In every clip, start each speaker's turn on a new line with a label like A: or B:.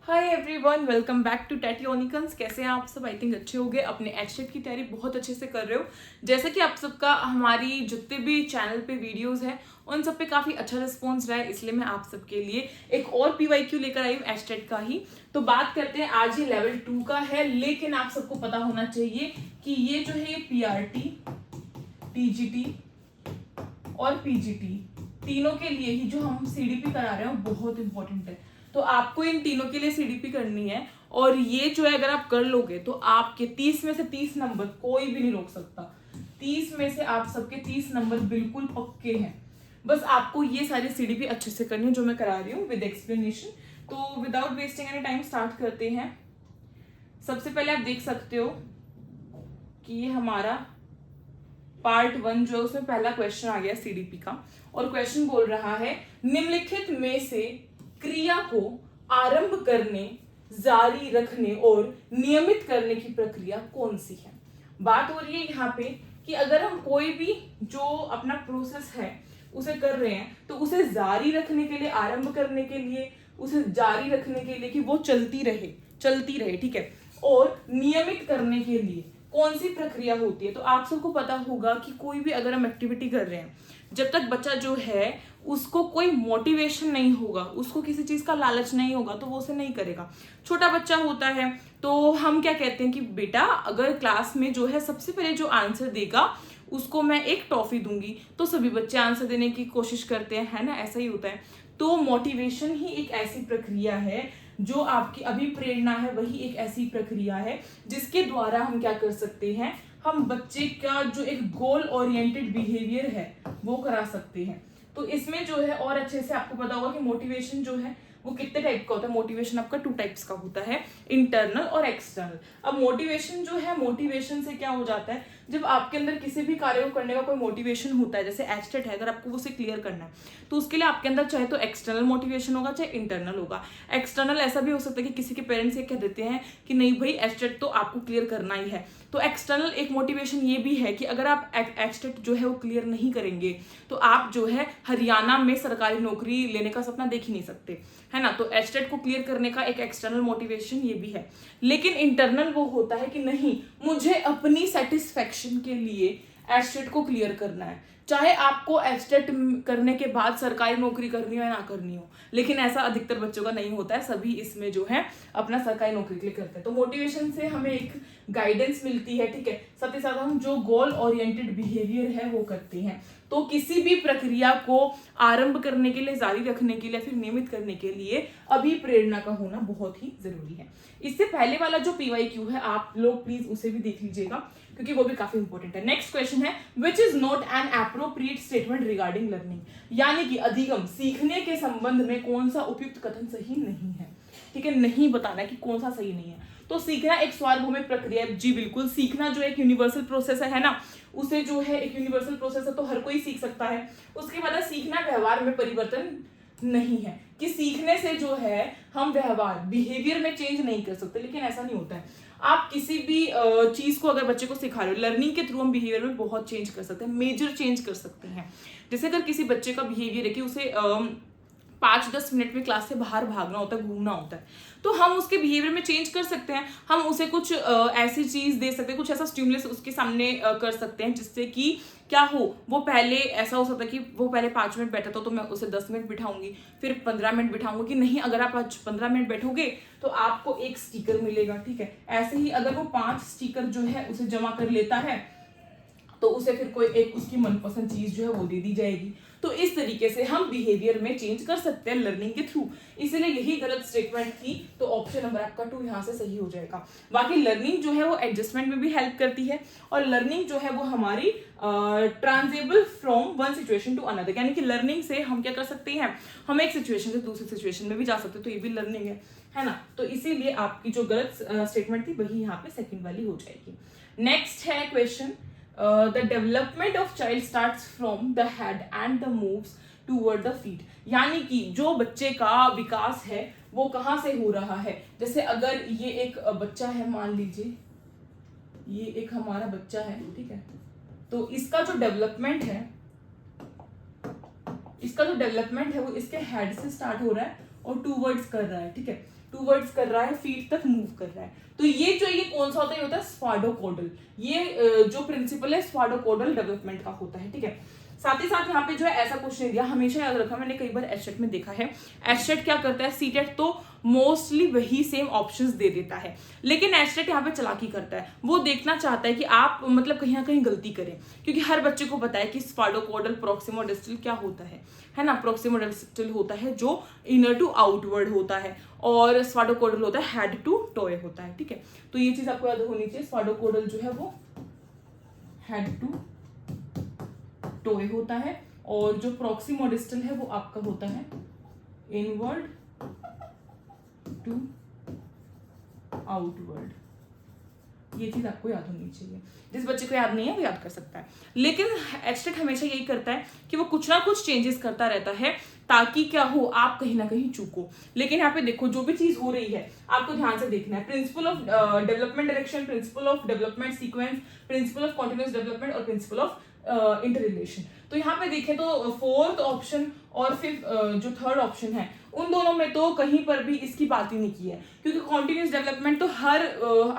A: Hi everyone, welcome back to टैटियोनिकन्स। कैसे हैं आप सब? आई थिंक अच्छे होंगे। अपने एचटेट की तैयारी बहुत अच्छे से कर रहे हो। जैसे कि आप सबका हमारी जितने भी चैनल पे वीडियोस हैं उन सब पे काफी अच्छा रिस्पॉन्स रहा है, इसलिए मैं आप सबके लिए एक और पीवाईक्यू लेकर आई हूँ एचटेट का ही। तो बात करते हैं, आज ये लेवल 2 का है, लेकिन आप सबको पता होना चाहिए कि ये जो है पीआरटी, टीजीटी और पीजीटी तीनों के लिए ही जो हम सीडीपी करा रहे हैं बहुत इंपॉर्टेंट है। तो आपको इन तीनों के लिए सीडीपी करनी है, और ये जो है अगर आप कर लोगे तो आपके 30 में से 30 नंबर कोई भी नहीं रोक सकता। 30 में से आप सबके 30 नंबर बिल्कुल पक्के हैं। बस आपको ये सारी सीडीपी अच्छे से करनी है जो मैं करा रही हूँ विद एक्सप्लेनेशन। तो without wasting any time start करते हैं। सबसे पहले आप देख सकते हो कि ये हमारा पार्ट 1 जो उसमें पहला क्वेश्चन आ गया सीडीपी का, और क्वेश्चन बोल रहा है निम्नलिखित में से क्रिया को आरंभ करने, जारी रखने और नियमित करने की प्रक्रिया कौन सी है। बात हो रही है यहाँ पे कि अगर हम कोई भी जो अपना प्रोसेस है उसे कर रहे हैं तो उसे जारी रखने के लिए, आरंभ करने के लिए, उसे जारी रखने के लिए कि वो चलती रहे, ठीक है, और नियमित करने के लिए कौन सी प्रक्रिया होती है। तो आप सबको पता होगा कि कोई भी अगर हम एक्टिविटी कर रहे हैं, जब तक बच्चा जो है उसको कोई मोटिवेशन नहीं होगा, उसको किसी चीज का लालच नहीं होगा, तो वो उसे नहीं करेगा। छोटा बच्चा होता है तो हम क्या कहते हैं कि बेटा अगर क्लास में जो है सबसे पहले जो आंसर देगा उसको मैं एक टॉफी दूंगी, तो सभी बच्चे आंसर देने की कोशिश करते हैं, है ना, ऐसा ही होता है। तो मोटिवेशन ही एक ऐसी प्रक्रिया है, जो आपकी अभिप्रेरणा है वही एक ऐसी प्रक्रिया है जिसके द्वारा हम क्या कर सकते हैं, हम बच्चे का जो एक गोल ओरिएंटेड बिहेवियर है वो करा सकते हैं। तो इसमें जो है और अच्छे से आपको पता होगा कि मोटिवेशन जो है वो कितने टाइप का होता है। मोटिवेशन आपका 2 टाइप्स का होता है, इंटरनल और एक्सटर्नल। अब मोटिवेशन जो है, मोटिवेशन से क्या हो जाता है, जब आपके अंदर किसी भी कार्य को करने का कोई मोटिवेशन होता है, जैसे एचटेट है, अगर आपको उसे क्लियर करना है तो उसके लिए आपके अंदर चाहे तो एक्सटर्नल मोटिवेशन होगा चाहे इंटरनल होगा। एक्सटर्नल ऐसा भी हो सकता है कि किसी के पेरेंट्स ये कह देते हैं कि नहीं भाई एचटेट तो आपको क्लियर करना ही है, तो एक्सटर्नल एक मोटिवेशन ये भी है कि अगर आप एचटेट जो है वो क्लियर नहीं करेंगे तो आप जो है हरियाणा में सरकारी नौकरी लेने का सपना देख ही नहीं सकते, है ना। तो एचटेट को क्लियर करने का एक एक्सटर्नल मोटिवेशन ये भी है। लेकिन इंटरनल वो होता है कि नहीं, मुझे अपनी सेटिस्फेक्शन के लिए एचटेट को क्लियर करना है, चाहे आपको एचटेट करने के बाद सरकारी नौकरी करनी हो या ना करनी हो। लेकिन ऐसा अधिकतर बच्चों का नहीं होता है, सभी इसमें जो है अपना सरकारी नौकरी के लिए करते हैं। तो मोटिवेशन से हमें एक गाइडेंस मिलती है, ठीक है, साथ ही साथ हम जो गोल ओरिएंटेड बिहेवियर है वो करते हैं। तो किसी भी प्रक्रिया को आरंभ करने के लिए, जारी रखने के लिए, फिर नियमित करने के लिए अभिप्रेरणा का होना बहुत ही जरूरी है। इससे पहले वाला जो पीवाईक्यू है आप लोग प्लीज उसे भी देख लीजिएगा, क्योंकि वो भी काफी इंपॉर्टेंट है। नेक्स्ट क्वेश्चन है which is not an appropriate statement regarding learning, यानी कि अधिगम, सीखने के संबंध में कौन सा उपयुक्त कथन सही नहीं है। ठीक है, नहीं बताना है कि कौन सा सही नहीं है। तो सीखना एक सार्वभौमिक प्रक्रिया है, जी बिल्कुल। सीखना जो एक यूनिवर्सल प्रोसेस है ना, उसे जो है एक यूनिवर्सल प्रोसेस है तो हर कोई सीख सकता है। उसके बाद सीखना व्यवहार में परिवर्तन नहीं है, कि सीखने से जो है हम व्यवहार, बिहेवियर में चेंज नहीं कर सकते, लेकिन ऐसा नहीं होता है। आप किसी भी चीज को अगर बच्चे को सिखा रहे हो, लर्निंग के थ्रू हम बिहेवियर में बहुत चेंज कर सकते हैं, मेजर चेंज कर सकते हैं। जैसे अगर किसी बच्चे का बिहेवियर है कि उसे 5-10 मिनट में क्लास से बाहर भागना होता है, घूमना होता है, तो हम उसके बिहेवियर में चेंज कर सकते हैं। हम उसे कुछ ऐसी चीज दे सकते हैं, कुछ ऐसा स्टिमुलस उसके सामने कर सकते हैं जिससे कि क्या हो, वो पहले ऐसा हो सकता है कि वो पहले 5 मिनट बैठा था तो मैं उसे 10 मिनट बिठाऊंगी, फिर 15 मिनट बिठाऊंगी, कि नहीं अगर आप आज 15 मिनट बैठोगे तो आपको एक स्टिकर मिलेगा, ठीक है। ऐसे ही अगर वो 5 स्टिकर जो है उसे जमा कर लेता है तो उसे फिर कोई एक उसकी मनपसंद चीज जो है वो दे दी जाएगी। तो इस तरीके से हम बिहेवियर में चेंज कर सकते हैं लर्निंग के थ्रू। इसलिए यही गलत स्टेटमेंट थी, तो ऑप्शन नंबर आपका 2 यहाँ से सही हो जाएगा। बाकी लर्निंग जो है वो एडजस्टमेंट में भी हेल्प करती है, और लर्निंग जो है वो हमारी transferable from one situation to another, यानी कि लर्निंग से हम क्या कर सकते हैं, हम एक सिचुएशन से दूसरी सिचुएशन में भी जा सकते हैं, तो ये भी लर्निंग है ना। तो इसीलिए आपकी जो गलत स्टेटमेंट थी वही यहाँ पे सेकंड वाली हो जाएगी। नेक्स्ट है question, the development of child starts from the head and the moves toward the feet, यानी कि जो बच्चे का विकास है वो कहाँ से हो रहा है। जैसे अगर ये एक बच्चा है, मान लीजिए ये एक हमारा बच्चा है, ठीक है, तो इसका जो डेवलपमेंट है वो इसके हेड से स्टार्ट हो रहा है और टूवर्ड्स कर रहा है, ठीक है, टूवर्ड्स कर रहा है, फीट तक मूव कर रहा है। तो ये जो ये कौन सा होता है, ये होता है स्फाडोकोडल। ये जो प्रिंसिपल है स्फाडोकोडल डेवलपमेंट का होता है, ठीक है। साथ ही साथ यहाँ पे जो है ऐसा कुछ नहीं दिया, हमेशा याद रखा, मैंने कई बार एचसेट में देखा है, एचसेट क्या करता है, सीटेट तो मोस्टली वही सेम ऑप्शंस दे देता है, लेकिन एचसेट यहाँ पे चालाकी करता है, वो देखना चाहता है कि आप मतलब कहीं ना कहीं गलती करें, क्योंकि हर बच्चे को पता है कि स्फाडोकोडल प्रॉक्सिमोडिस्टल क्या होता है ना, प्रॉक्सिमोडिस्टल होता है जो इनर टू आउटवर्ड होता है, और स्फाडोकोडल होता है हेड टू टोए होता है, ठीक है। तो ये चीज आपको याद होनी चाहिए, स्फाडोकोडल जो है वो हेड टू टोए होता है, और जो प्रॉक्सिमोडिस्टल है वो आपका होता है इनवर्ड टू आउटवर्ड। ये चीज आपको याद होनी चाहिए, जिस बच्चे को याद नहीं है वो याद कर सकता है। लेकिन एचटेट हमेशा यही करता है कि वो कुछ ना कुछ चेंजेस करता रहता है, ताकि क्या हो, आप कहीं ना कहीं चूको। लेकिन यहाँ पे देखो जो भी चीज हो रही है आपको ध्यान से देखना है, principle of development direction, principle of development sequence, principle of continuous development और प्रिंसिपल ऑफ इंटर रिलेशन। तो यहाँ पे देखें तो फोर्थ ऑप्शन और फिर जो थर्ड ऑप्शन है उन दोनों में तो कहीं पर भी इसकी बात ही नहीं की है, क्योंकि कॉन्टिन्यूस डेवलपमेंट तो हर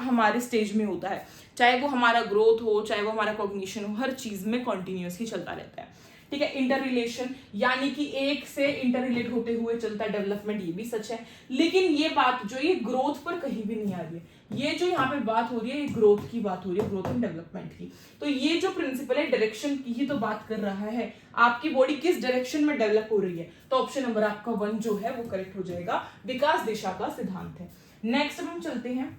A: हमारे स्टेज में होता है, चाहे वो हमारा ग्रोथ हो, चाहे वो हमारा कॉग्निशन हो, हर चीज में कॉन्टिन्यूस ही चलता रहता है, ठीक है। इंटर रिलेशन यानी कि एक से इंटर रिलेट होते हुए चलता है डेवलपमेंट, ये भी सच है। लेकिन ये बात जो ये ग्रोथ पर कहीं भी नहीं आ रही है, ये जो यहाँ पे बात हो रही है ये ग्रोथ की बात हो रही है, ग्रोथ एंड डेवलपमेंट की। तो ये जो प्रिंसिपल है डायरेक्शन की ही तो बात कर रहा है, आपकी बॉडी किस डायरेक्शन में डेवलप हो रही है। तो ऑप्शन नंबर आपका 1 जो है वो करेक्ट हो जाएगा, विकास दिशा का सिद्धांत है। नेक्स्ट हम चलते हैं,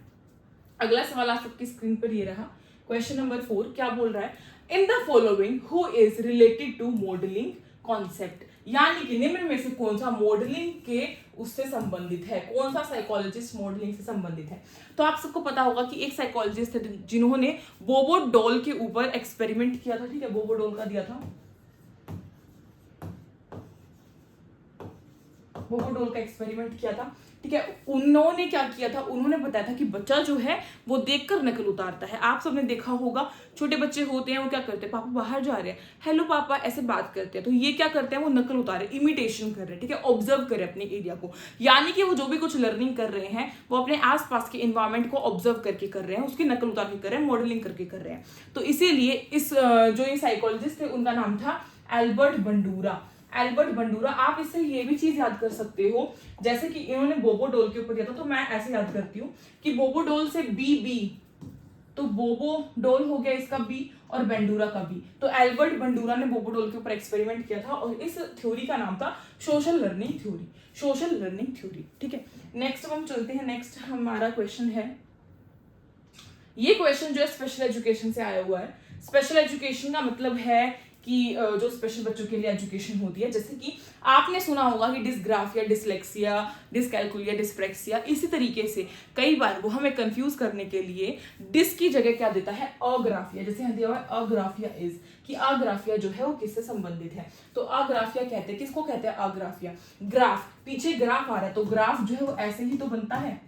A: अगला सवाल आप सबकी स्क्रीन पर ये रहा, क्वेश्चन नंबर 4 क्या बोल रहा है, in the following who is related to modelling concept, यानी कि निम्न में से कौन सा मॉडलिंग के उससे संबंधित है, कौन सा साइकोलॉजिस्ट मॉडलिंग से संबंधित है। तो आप सबको पता होगा कि एक साइकोलॉजिस्ट थे जिन्होंने बोबो डॉल के ऊपर एक्सपेरिमेंट किया था, ठीक है, बोबो डॉल का दिया था, बोबो डॉल का एक्सपेरिमेंट किया था, ठीक है। उन्होंने क्या किया था, उन्होंने बताया था कि बच्चा जो है वो देखकर नकल उतारता है। आप सबने देखा होगा छोटे बच्चे होते हैं वो क्या करते हैं, पापा बाहर जा रहे हैं, हेलो पापा ऐसे बात करते हैं, तो ये क्या करते हैं, वो नकल उतारे, इमिटेशन कर रहे हैं, ठीक है, ऑब्जर्व करें अपने एरिया को, यानी कि वो जो भी कुछ लर्निंग कर रहे हैं वो अपने आसपास के इन्वायरमेंट को ऑब्जर्व करके कर रहे हैं, उसकी नकल उतार के कर रहे हैं, मॉडलिंग करके कर रहे हैं। तो इसीलिए इस जो ये साइकोलॉजिस्ट थे उनका नाम था एल्बर्ट बंडूरा। एल्बर्ट बंडूरा, आप इससे ये भी चीज याद कर सकते हो, जैसे कि इन्होंने बोबो डॉल के ऊपर दिया था, तो मैं ऐसे याद करती हूँ कि बोबो डॉल से बी, तो बोबो डॉल हो गया इसका बी और बेंडूरा का बी। तो एल्बर्ट बंडूरा ने बोबो डॉल के ऊपर एक्सपेरिमेंट किया था और इस थ्योरी का नाम था social learning theory, social learning theory, ठीक है। नेक्स्ट हम चलते हैं, नेक्स्ट हमारा क्वेश्चन है, ये क्वेश्चन जो है स्पेशल एजुकेशन से आया हुआ है। स्पेशल एजुकेशन का मतलब है कि जो स्पेशल बच्चों के लिए एजुकेशन होती है, जैसे कि आपने सुना होगा कि डिसग्राफिया, डिसलेक्सिया, डिसकैल्कुलिया, डिस्प्रेक्सिया, इसी तरीके से कई बार वो हमें कंफ्यूज करने के लिए डिस की जगह क्या देता है, अग्राफिया, जैसे यहाँ दिया हुआ है अग्राफिया इज, कि अग्राफिया जो है वो किससे संबंधित है। तो अग्राफिया कहते हैं, किसको कहते हैं अग्राफिया, ग्राफ, पीछे ग्राफ आ रहा है तो ग्राफ जो है वो ऐसे ही तो बनता है,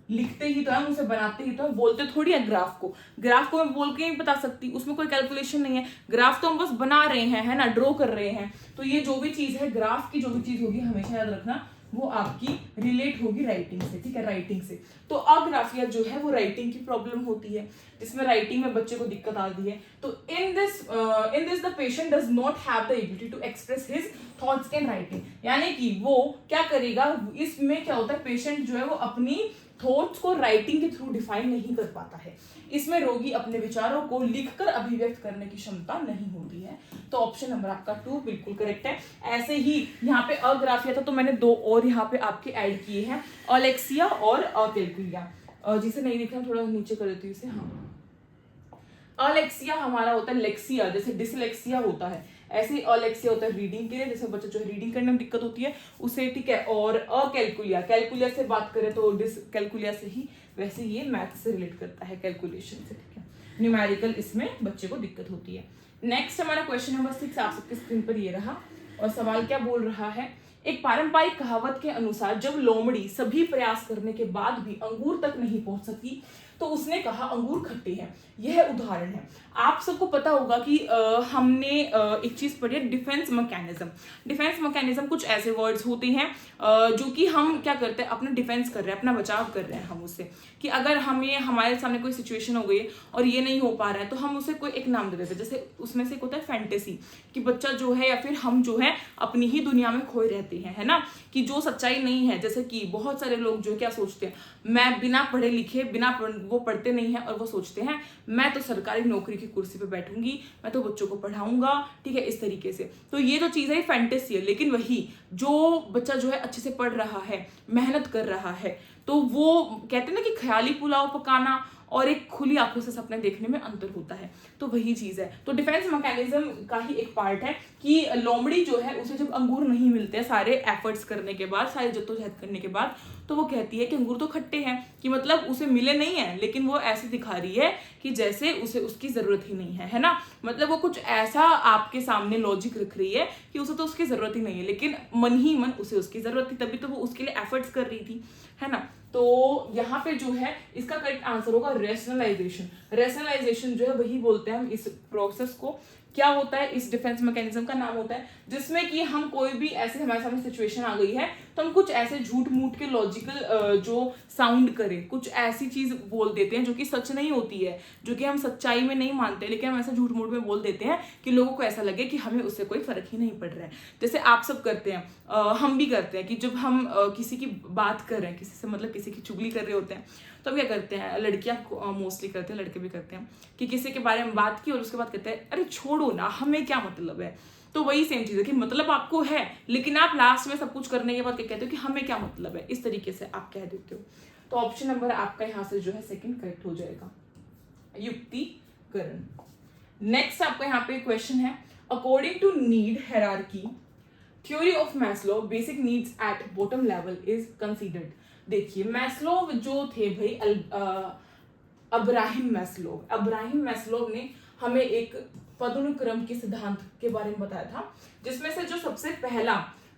A: लिखते ही तो है, उसे बनाते ही तो है, बोलते थोड़ी है ग्राफ को, ग्राफ को मैं बोल के नहीं बता सकती, उसमें कोई कैलकुलेशन नहीं है, ग्राफ तो हम बस बना रहे हैं, है ना, ड्रॉ कर रहे हैं। तो ये जो भी चीज है, ग्राफ की जो भी चीज होगी हमेशा याद रखना वो आपकी रिलेट होगी राइटिंग से, ठीक है, राइटिंग से। तो अग्राफिया जो है वो राइटिंग की प्रॉब्लम होती है, जिसमें राइटिंग में बच्चे को दिक्कत आती है। तो in this the patient does not have the ability to express his thoughts in writing, यानी कि वो क्या करेगा, इसमें क्या होता है, पेशेंट जो है वो अपनी थॉट्स को राइटिंग के थ्रू डिफाइन नहीं कर पाता है, इसमें रोगी अपने विचारों को लिखकर अभिव्यक्त करने की क्षमता नहीं होती है। तो ऑप्शन नंबर आपका 2 बिल्कुल करेक्ट है। ऐसे ही यहाँ पे अग्राफिया था तो मैंने 2 और यहाँ पे आपके ऐड किए हैं, अलेक्सिया और अकेल्कुलिया। जिसे नहीं लिखा थोड़ा नीचे कर देती हूँ इसे, हाँ, अलेक्सिया हमारा होता है लेक्सिया, जैसे डिसलेक्सिया होता है, ऐसे ही अलेक्सिया होता है रीडिंग के लिए, जैसे बच्चे जो रीडिंग करने में दिक्कत होती है उसे, ठीक है। और अकैल्कुलिया, कैलकुलिया से बात करें तो डिसकैल्कुलिया से ही, वैसे ये मैथ से रिलेट करता है, कैलकुलेशन से, ठीक है, न्यूमेरिकल, इसमें बच्चे को दिक्कत होती है। नेक्स्ट हमारा क्वेश्चन नंबर 6 आप सबके स्क्रीन पर ये रहा, और सवाल क्या बोल रहा है, एक पारंपरिक कहावत के अनुसार जब लोमड़ी सभी प्रयास करने के बाद भी अंगूर तक नहीं पहुंच सकी तो उसने कहा अंगूर खट्टे हैं। यह उदाहरण है। आप सबको पता होगा कि हमने एक चीज पढ़ी है, डिफेंस मैकेनिज्म। डिफेंस मैकेनिज्म कुछ ऐसे वर्ड्स होते हैं जो कि हम क्या करते हैं, अपना डिफेंस कर रहे हैं, अपना बचाव कर रहे हैं हम उससे, कि अगर हमें हमारे सामने कोई सिचुएशन हो गई और ये नहीं हो पा रहा है तो हम उसे कोई एक नाम दे देते हैं। जैसे उसमें से एक होता है फैंटेसी, कि बच्चा जो है या फिर हम जो है अपनी ही दुनिया में खोए रहते हैं, है ना, कि जो सच्चाई नहीं है। जैसे कि बहुत सारे लोग जो क्या सोचते हैं, मैं बिना पढ़े लिखे, वो पढ़ते नहीं है और वो सोचते हैं मैं तो सरकारी नौकरी की कुर्सी पे बैठूंगी, मैं तो बच्चों को पढ़ाऊंगा, ठीक है, इस तरीके से। तो ये तो चीज है, फैंटेसी है। लेकिन वही जो बच्चा जो है अच्छे से पढ़ रहा है, मेहनत कर रहा है, तो वो कहते हैं ना कि ख्याली पुलाव पकाना और एक खुली आंखों से सपने देखने में अंतर होता है। तो वही चीज है। तो डिफेंस मैकेनिज्म का ही एक पार्ट है कि लोमड़ी जो है उसे जब अंगूर नहीं मिलते हैं सारे एफर्ट्स करने के बाद, सारे जद्दोजहद करने के बाद, तो वो कहती है कि अंगूर तो खट्टे हैं, कि मतलब उसे मिले नहीं है, लेकिन वो ऐसे दिखा रही है कि जैसे उसे उसकी जरूरत ही नहीं है ना। मतलब वो कुछ ऐसा आपके सामने लॉजिक रख रही है कि उसे तो उसकी जरूरत ही नहीं है, लेकिन मन ही मन उसे उसकी जरूरत थी, तभी तो वो उसके लिए एफर्ट्स कर रही थी, है ना। तो यहाँ पे जो है इसका करेक्ट आंसर होगा रेशनलाइजेशन। रेशनलाइजेशन जो है वही बोलते हैं हम इस प्रोसेस को। क्या होता है, इस डिफेंस मैकेनिज्म का नाम होता है जिसमें कि हम कोई भी ऐसे हमारे सामने सिचुएशन आ गई है तो हम कुछ ऐसे झूठ मूठ के लॉजिकल जो साउंड करे, कुछ ऐसी चीज बोल देते हैं जो कि सच नहीं होती है, जो कि हम सच्चाई में नहीं मानते, लेकिन हम ऐसा झूठ मूठ में बोल देते हैं कि लोगों को ऐसा लगे कि हमें उससे कोई फर्क ही नहीं पड़ रहा है। जैसे आप सब करते हैं, हम भी करते हैं कि जब हम किसी की बात कर रहे हैं, किसी से मतलब किसी की चुगली कर रहे होते हैं, तो हम क्या करते हैं, लड़कियां मोस्टली करते हैं, लड़के भी करते हैं, कि किसी के बारे में बात की और उसके बाद कहते हैं अरे छोड़ो ना, हमें क्या मतलब है। तो वही सेम चीज है कि मतलब आपको है, लेकिन आप लास्ट में सब कुछ करने के बाद क्या कहते हो कि हमें क्या मतलब है, इस तरीके से आप कह देते हो। तो ऑप्शन नंबर आपका यहाँ से जो है सेकंड करेक्ट हो जाएगा, युक्तिकरण। नेक्स्ट आपका यहाँ पे क्वेश्चन है, according to need hierarchy theory of Maslow basic needs at bottom level is considered. देखिए मैस्लो जो थे भाई, अब्राहिम मैस्लो ने हमें एक पदानुक्रम के सिद्धांत के बारे में बताया था, जिसमें से जो सबसे पहला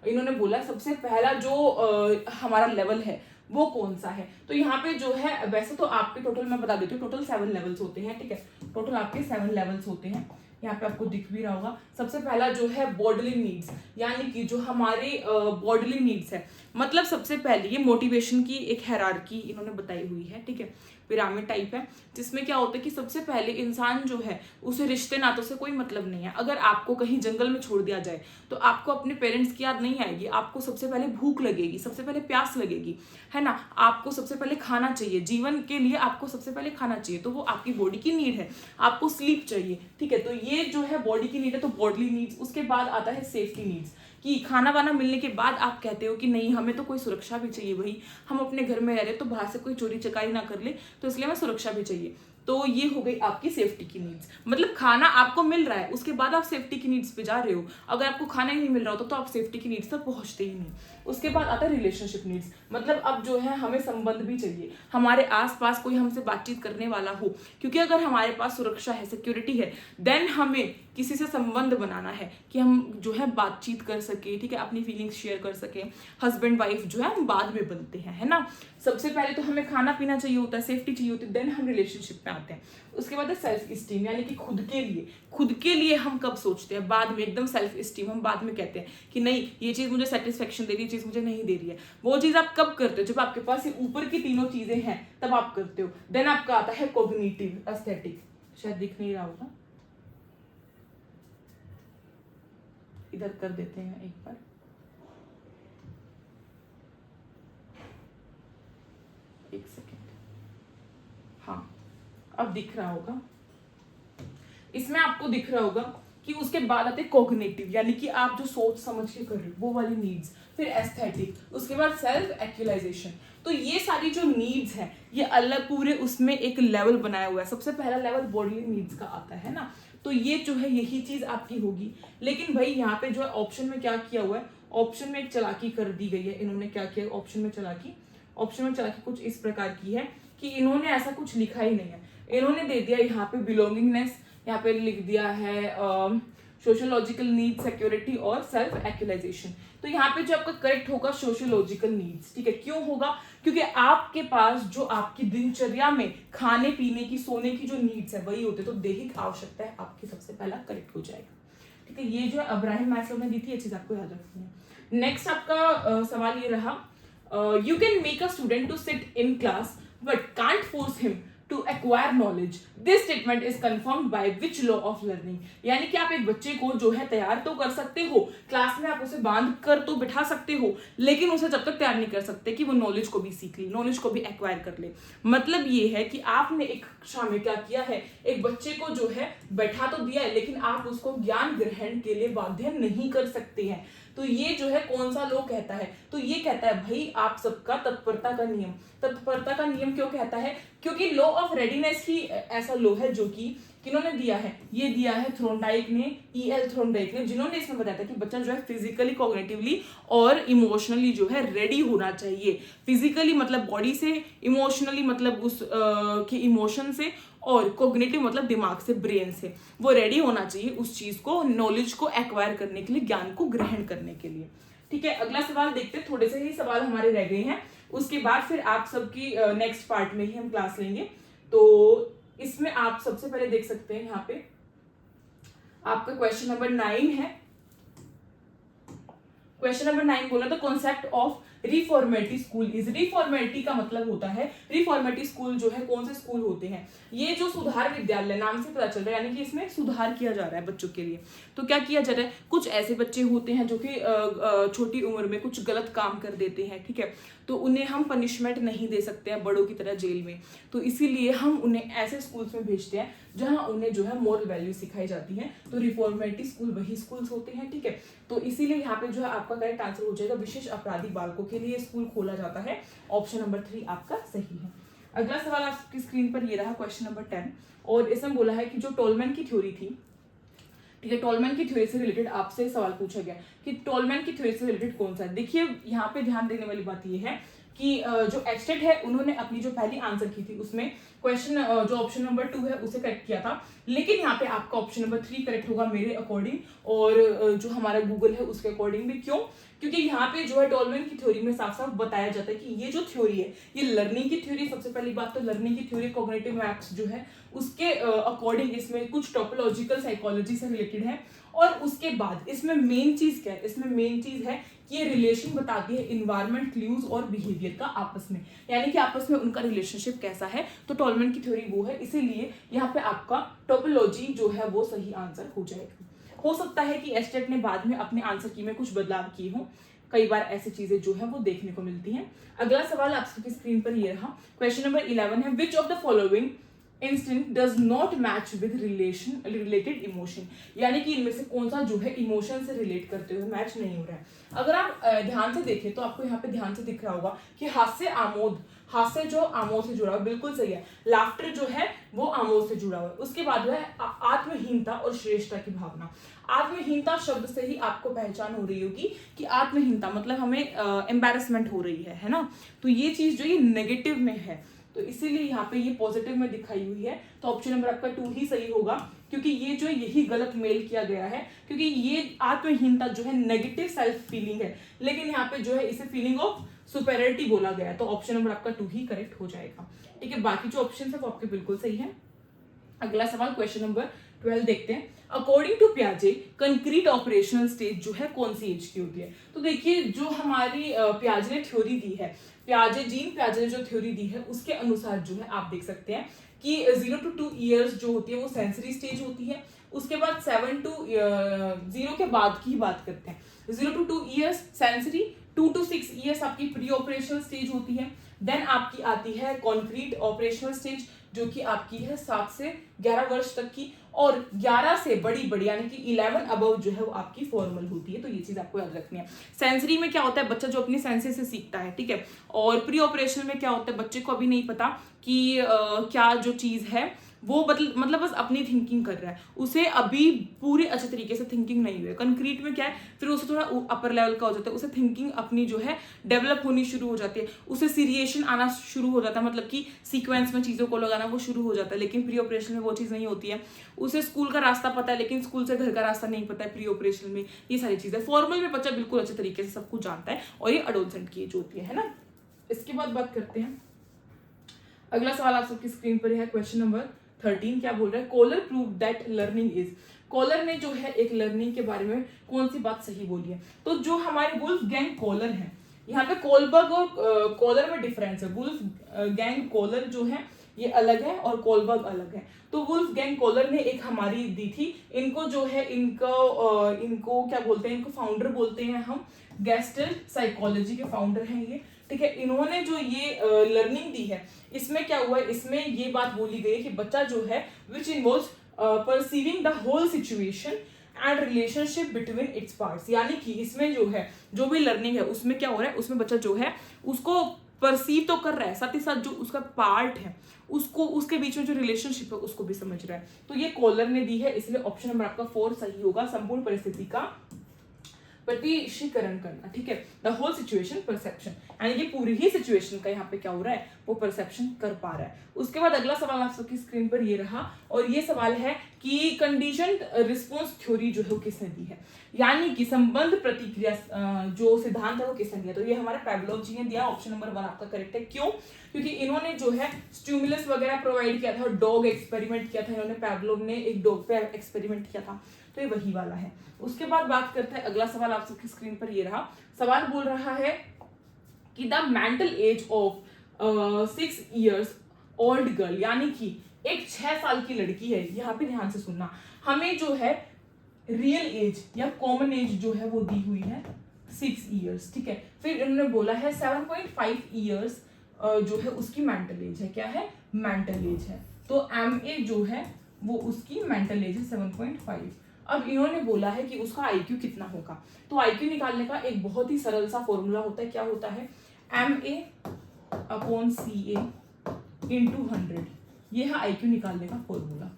A: इन्होंने बोला, सबसे पहला जो हमारा लेवल है वो कौन सा है। तो यहाँ पे जो है, वैसे तो आपके टोटल मैं बता देती हूँ, टोटल 7 लेवल्स होते हैं, ठीक है, टोटल आपके 7 लेवल्स होते हैं। यहाँ पे आपको दिख भी रहा होगा। सबसे पहला जो है बॉडली नीड्स, यानी कि जो हमारे बॉडली नीड्स है, मतलब सबसे पहले ये मोटिवेशन की एक हायरार्की इन्होंने बताई हुई है, ठीक है, पिरामिड टाइप है, जिसमें क्या होता है कि सबसे पहले इंसान जो है उसे रिश्ते नातों से कोई मतलब नहीं है। अगर आपको कहीं जंगल में छोड़ दिया जाए तो आपको अपने पेरेंट्स की याद नहीं आएगी, आपको सबसे पहले भूख लगेगी, सबसे पहले प्यास लगेगी, है ना, आपको सबसे पहले खाना चाहिए, जीवन के लिए आपको सबसे पहले खाना चाहिए, तो वो आपकी बॉडी की नीड है। आपको स्लीप चाहिए, ठीक है, तो ये जो है बॉडी की नीड है, तो बॉडली नीड्स। उसके बाद आता है सेफ्टी नीड्स, कि खाना वाना मिलने के बाद आप कहते हो कि नहीं हमें तो कोई सुरक्षा भी चाहिए, भाई हम अपने घर में रह रहे तो बाहर से कोई चोरी चकारी ना कर ले, तो इसलिए हमें सुरक्षा भी चाहिए। तो ये हो गई आपकी सेफ्टी की नीड्स। मतलब खाना आपको मिल रहा है, उसके बाद आप सेफ्टी की नीड्स पे जा रहे हो। अगर आपको खाना ही नहीं मिल रहा होता तो आप सेफ्टी की नीड्स तक पहुंचते ही नहीं। उसके बाद आता है रिलेशनशिप नीड्स, मतलब अब जो है हमें संबंध भी चाहिए, हमारे आसपास कोई हमसे बातचीत करने वाला हो, क्योंकि अगर हमारे पास सुरक्षा है, सिक्योरिटी है, देन हमें किसी से संबंध बनाना है कि हम जो है बातचीत कर सके, ठीक है, अपनी फीलिंग्स शेयर कर सके। हस्बैंड वाइफ जो है हम बाद में बनते हैं, है ना। सबसे पहले तो हमें खाना पीना चाहिए होता है, सेफ्टी चाहिए होती है, देन हम रिलेशनशिप पे आते हैं। उसके बाद है सेल्फ स्टीम, यानी कि खुद के लिए हम कब सोचते हैं, बाद में, एकदम सेल्फ स्टीम हम बाद में कहते हैं कि नहीं ये चीज मुझे सेटिस्फेक्शन दे रही है, चीज मुझे नहीं दे रही है। वो चीज आप कब करते हो, जब आपके पास ये ऊपर की तीनों चीजें हैं तब आप करते हो। देन आपका आता है कॉग्निटिव एस्थेटिक, शायद दिख नहीं रहा होगा, इधर कर देते हैं एक बार, एक सेकेंड, हाँ अब दिख रहा होगा, इसमें आपको दिख रहा होगा कि उसके बाद आते कॉग्निटिव, यानी कि आप जो सोच समझ के कर रहे हो वो वाली नीड्स, फिर एस्थेटिक, उसके बाद सेल्फ एक्चुअलाइजेशन। तो ये सारी जो नीड्स हैं ये अलग पूरे उसमें एक लेवल बनाया हुआ है। सबसे पहला लेवल बॉडी नीड्स का आता है ना, तो ये जो है यही चीज आपकी होगी। लेकिन भाई यहाँ पे जो है ऑप्शन में क्या किया हुआ है, ऑप्शन में एक चालाकी कर दी गई है। इन्होंने क्या किया ऑप्शन में चालाकी कुछ इस प्रकार की है कि इन्होंने ऐसा कुछ लिखा ही नहीं है। इन्होंने दे दिया यहाँ पे बिलोंगिंगनेस, यहाँ पे लिख दिया है सोशियोलॉजिकल नीड, सिक्योरिटी और सेल्फ एक्चुअलाइजेशन। तो यहाँ पे जो आपका करेक्ट होगा सोशियोलॉजिकल नीड्स, ठीक है। क्यों होगा? क्योंकि आपके पास जो आपकी दिनचर्या में खाने पीने की, सोने की जो नीड्स है वही होते, तो दैहिक आवश्यकता है आपकी सबसे पहला करेक्ट हो जाएगा, ठीक है। ये जो अब्राहम मैस्लो ने दी थी, ये चीज आपको याद रखनी है। नेक्स्ट आपका सवाल ये रहा, you can make a student to sit in class but can't force him to acquire knowledge, this statement is confirmed by which law of learning. यानी कि आप एक बच्चे को जो है तैयार तो कर सकते हो, क्लास में आप उसे बांध कर तो बिठा सकते हो, लेकिन उसे जब तक तैयार नहीं कर सकते कि वो नॉलेज को भी सीख ले, नॉलेज को भी एक्वायर कर ले। मतलब ये है कि आपने एक कक्षा में क्या किया है, एक बच्चे को जो है बैठा तो दिया है, लेकिन आप उसको ज्ञान ग्रहण के लिए बाध्य नहीं कर सकते हैं। तो ये जो है कौन सा लॉ कहता है? तो ये कहता है भाई आप सबका तत्परता का नियम। तत्परता का नियम क्यों कहता है? क्योंकि लॉ ऑफ रेडीनेस ही ऐसा लॉ है जो कि किन्होंने दिया है, ये दिया है थ्रोनडाइक ने, E.L. थ्रोनडाइक ने, जिन्होंने इसमें बताया था कि बच्चा जो है फिजिकली, कॉग्निटिवली और इमोशनली जो है रेडी होना चाहिए। फिजिकली मतलब बॉडी से, इमोशनली मतलब उस के इमोशन से, और कॉग्निटिव मतलब दिमाग से, ब्रेन से, वो रेडी होना चाहिए उस चीज को, नॉलेज को एक्वायर करने के लिए, ज्ञान को ग्रहण करने के लिए, ठीक है। अगला सवाल देखते हैं, थोड़े से ही सवाल हमारे रह गए हैं, उसके बाद फिर आप सबकी नेक्स्ट पार्ट में ही हम क्लास लेंगे। तो इसमें आप सबसे पहले देख सकते हैं, यहाँ पे आपका क्वेश्चन नंबर 9 है। क्वेश्चन नंबर 9 बोला था concept of reformative school is. Reformative का मतलब होता है, रिफॉर्मेटिव स्कूल जो है कौन से स्कूल होते हैं? ये जो सुधार विद्यालय, नाम से पता चल रहा है, यानी कि इसमें सुधार किया जा रहा है बच्चों के लिए। तो क्या किया जा रहा है? कुछ ऐसे बच्चे होते हैं जो कि छोटी उम्र में कुछ गलत काम कर देते हैं, ठीक है, तो उन्हें हम पनिशमेंट नहीं दे सकते हैं बड़ों की तरह जेल में, तो इसीलिए हम उन्हें ऐसे स्कूल्स में भेजते हैं जहां उन्हें जो है मोरल वैल्यू सिखाई जाती है। तो रिफॉर्मेटिव स्कूल वही स्कूल्स होते हैं, ठीक है। तो इसीलिए यहाँ पे जो है आपका करेक्ट आंसर हो जाएगा, विशेष अपराधी बालकों के लिए स्कूल खोला जाता है। ऑप्शन नंबर 3 आपका सही है। अगला सवाल आपकी स्क्रीन पर ये रहा, क्वेश्चन नंबर 10, और इसमें बोला है कि जो टोलमैन की थ्योरी थी, ठीक है, टोलमैन की थ्योरी से रिलेटेड आपसे सवाल पूछा गया कि टोलमैन की थ्योरी से रिलेटेड कौन सा है। देखिए यहाँ पे ध्यान देने वाली बात ये है कि जो एक्सटेट है उन्होंने अपनी जो पहली आंसर की थी उसमें क्वेश्चन जो ऑप्शन नंबर 2 है उसे करेक्ट किया था, लेकिन यहाँ पे आपका ऑप्शन नंबर 3 करेक्ट होगा मेरे अकॉर्डिंग, और जो हमारा गूगल है उसके अकॉर्डिंग भी। क्यों? क्योंकि यहाँ पे जो है टोलमैन की थ्योरी में साफ साफ बताया जाता है कि ये जो थ्योरी है ये लर्निंग की थ्योरी। सबसे पहली बात तो लर्निंग की थ्योरी कॉग्निटिव मैथ्स जो है उसके अकॉर्डिंग इसमें कुछ टोपोलॉजिकल साइकोलॉजी से रिलेटेड है, और उसके बाद इसमें मेन चीज क्या है? इसमें मेन चीज है कि ये रिलेशन बताती है इन्वायरमेंट, क्लूज और बिहेवियर का आपस में, यानी कि आपस में उनका रिलेशनशिप कैसा है। तो टोलमैन की थ्योरी वो है, इसीलिए यहाँ पे आपका टोपोलॉजी जो है वो सही आंसर हो जाएगा। हो सकता है कि एस्टेट ने बाद में अपने आंसर की में कुछ बदलाव किए हों, कई बार ऐसी चीजें जो है वो देखने को मिलती हैं। अगला सवाल आप सबकी स्क्रीन पर ये रहा, क्वेश्चन नंबर 11 है, which of the following instinct does not match with related emotion, यानी कि इनमें से कौन सा जो है इमोशन से रिलेट करते हुए मैच नहीं हो रहा है। अगर आप ध्यान से देखें तो आपको यहाँ पे ध्यान से दिख रहा होगा कि हास्य आमोद, हास्य जो आमोद से जुड़ा हुआ, बिल्कुल सही है। लाफ्टर जो है वो आमोद से जुड़ा हुआ है। उसके बाद जो है आत्महीनता और श्रेष्ठता की भावना। आत्महीनता शब्द से ही आपको पहचान हो रही होगी कि आत्महीनता मतलब हमें एम्बैरेसमेंट हो रही है ना, तो ये चीज जो ये नेगेटिव में है, तो इसीलिए यहाँ पे ये पॉजिटिव में दिखाई हुई है। तो ऑप्शन नंबर आपका 2 ही सही होगा, क्योंकि ये जो यही गलत मेल किया गया है, क्योंकि ये आत्महीनता जो है नेगेटिव सेल्फ फीलिंग है, लेकिन यहाँ पे जो है इसे फीलिंग ऑफ सुपेरियरिटी बोला गया है। तो ऑप्शन नंबर आपका 2 ही करेक्ट हो जाएगा, ठीक है। बाकी जो ऑप्शन है वो आपके बिल्कुल सही है। अगला सवाल क्वेश्चन नंबर 12 देखते हैं, अकॉर्डिंग टू पियाजे कंक्रीट ऑपरेशनल स्टेज जो है कौन सी एज की होती है। तो देखिए जो हमारी पियाजे ने थ्योरी दी है, जीन पियाजे ने जो थ्योरी दी है उसके अनुसार जो है आप देख सकते हैं कि 0 to 2 ईयर्स जो होती है वो सेंसरी स्टेज होती है। उसके बाद 7 to 0 के बाद की बात करते हैं, 0 to 2 years sensory, 2 to 6 years आपकी प्री ऑपरेशनल स्टेज होती है। देन आपकी आती है कॉन्क्रीट ऑपरेशनल स्टेज जो कि आपकी है 7 से 11 वर्ष तक की, और 11 से बड़ी यानी कि 11 अबव जो है वो आपकी फॉर्मल होती है। तो ये चीज आपको याद रखनी है। सेंसरी में क्या होता है, बच्चा जो अपनी सेंसेस से सीखता है, ठीक है, और प्री ऑपरेशनल में क्या होता है, बच्चे को अभी नहीं पता कि क्या जो चीज है वो मतलब बस अपनी थिंकिंग कर रहा है, उसे अभी पूरी अच्छे तरीके से थिंकिंग नहीं हुई है। कंक्रीट में क्या है, फिर उसे थोड़ा अपर लेवल का हो जाता है, उसे थिंकिंग अपनी जो है डेवलप होनी शुरू हो जाती है, उसे सीरिएशन आना शुरू हो जाता है, मतलब कि सीक्वेंस में चीज़ों को लगाना वो शुरू हो जाता है। लेकिन प्री ऑपरेशन में वो चीज़ नहीं होती है। उसे स्कूल का रास्ता पता है लेकिन स्कूल से घर का रास्ता नहीं पता है प्री ऑपरेशन में। ये सारी चीज़ें फॉर्मल में बच्चा बिल्कुल अच्छे तरीके से सब कुछ जानता है, और ये एडोलसेंट की एज होती है ना। इसके बाद बात करते हैं, अगला सवाल आप सबकी स्क्रीन पर है, क्वेश्चन नंबर 13। क्या बोल रहा है, Kohler prove that learning is. Kohler ने जो है एक लर्निंग के बारे में कौन सी बात सही बोली है। तो जो हमारे वुल्फ गैंग कॉलर है, यहाँ पे कोलबर्ग और कॉलर में डिफरेंस है। वुल्फ गैंग कॉलर जो है ये अलग है और कोलबर्ग अलग है। तो वुल्फ गैंग कॉलर ने एक हमारी दी थी, इनको जो है इनको क्या बोलते हैं, इनको फाउंडर बोलते हैं हम, गेस्टल्ट साइकोलॉजी के फाउंडर हैं ये, ठीक है। इन्होंने जो ये लर्निंग दी है, इसमें क्या हुआ है, इसमें ये बात बोली गई है कि बच्चा जो है which involves perceiving the whole situation and relationship between its parts, यानी कि इसमें जो है जो भी लर्निंग है उसमें क्या हो रहा है, उसमें बच्चा जो है उसको परसीव तो कर रहा है, साथ ही साथ जो उसका पार्ट है उसको, उसके बीच में जो रिलेशनशिप है उसको भी समझ रहा है। तो ये कॉलर ने दी है, इसलिए ऑप्शन नंबर आपका 4 सही होगा। संपूर्ण परिस्थिति का प्रतिशीकरण करना, ठीक है, द होल सिचुएशन परसेप्शन, यानी कि पूरी ही सिचुएशन का यहाँ पे क्या हो रहा है, वो परसेप्शन कर पा रहा है। उसके बाद अगला सवाल आप सबकी स्क्रीन पर ये रहा, और ये सवाल है कि कंडीशन रिस्पॉन्स थ्योरी जो है वो किसने दी है, यानी कि संबंध प्रतिक्रिया जो सिद्धांत है वो किसने दिया। तो ये हमारे पैवलोव जी ने दिया, ऑप्शन नंबर 1 आपका करेक्ट है। क्यों, क्योंकि इन्होंने जो है स्टिमुलस वगैरह प्रोवाइड किया था, डॉग एक्सपेरिमेंट किया था इन्होंने, पैवलोव ने एक डॉग पे एक्सपेरिमेंट किया था, तो ये वही वाला है। उसके बाद बात करते हैं, अगला सवाल आप सबकी स्क्रीन पर ये रहा, सवाल बोल रहा है कि the mental as of 6 years old girl, यानी कि एक 6 साल की लड़की है, यहाँ पे ध्यान से सुनना, हमें जो है रियल एज या कॉमन एज जो है वो दी हुई है 6 years, ठीक है। फिर इन्होंने बोला है 7.5 years जो है उसकी मेंटल एज है, क्या है, मेंटल एज है। तो MA जो है वो उसकी मेंटल एज है 7.5। अब इन्होंने बोला है कि उसका IQ कितना होगा। तो IQ निकालने का एक बहुत ही सरल सा फॉर्मूला होता है, क्या होता है, MA/CA × 100, ये है IQ निकालने का फॉर्मूला।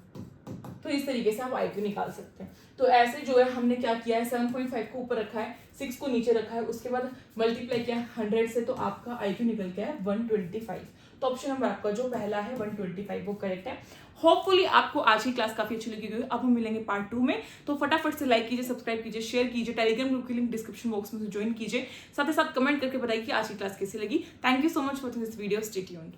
A: तो इस तरीके से आप IQ निकाल सकते हैं। तो ऐसे जो है हमने क्या किया है, 7.5 को ऊपर रखा है, 6 को नीचे रखा है, उसके बाद मल्टीप्लाई किया 100 से, तो आपका IQ निकल गया है 125। तो ऑप्शन नंबर आपका जो पहला है 125 वो करेक्ट है। होपफुली आपको आज की क्लास काफी अच्छी लगी होगी। अब हम मिलेंगे पार्ट 2 में, तो फटाफट से लाइक कीजिए, सब्सक्राइब कीजिए, शेयर कीजिए, टेलीग्राम ग्रुप की लिंक डिस्क्रिप्शन बॉक्स में से ज्वाइन कीजिए, साथ ही साथ कमेंट करके बताइए कि आज की क्लास कैसी लगी। Thank you so much for this video, stay tuned.